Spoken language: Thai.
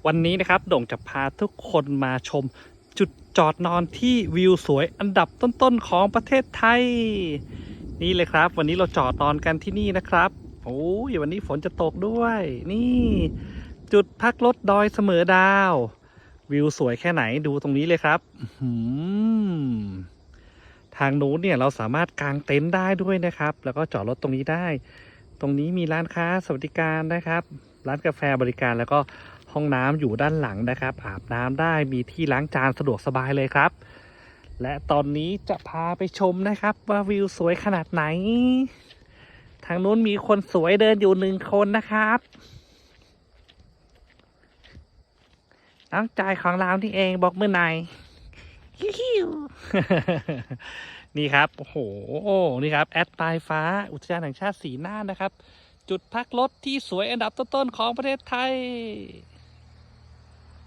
วันนี้นะครับโด่งจะพาทุกคนมาชมจุดจอดนอนที่วิวสวยอันดับต้นๆของประเทศไทยนี่เลยครับวันนี้เราจอดนอนกันที่นี่นะครับโอ้ยวันนี้ฝนจะตกด้วยนี่จุดพักรถดอยเสมอดาววิวสวยแค่ไหนดูตรงนี้เลยครับทางนู้นเนี่ยเราสามารถกางเต็นท์ได้ด้วยนะครับแล้วก็จอดรถตรงนี้ได้ตรงนี้มีร้านค้าสวัสดิการนะครับร้านกาแฟบริการแล้วก็ห้องน้ำอยู่ด้านหลังนะครับอาบน้ำได้มีที่ล้างจานสะดวกสบายเลยครับและตอนนี้จะพาไปชมนะครับว่าวิวสวยขนาดไหนทางนู้นมีคนสวยเดินอยู่1 คนนะครับน้องจอยของเราที่เองบอกมือไหนฮิวนี่ครับโอ้โหนี่ครับแอดปลายฟ้าอุทยานแห่งชาติสีน่านนะครับจุดพักรถที่สวยอันดับต้นๆของประเทศไทย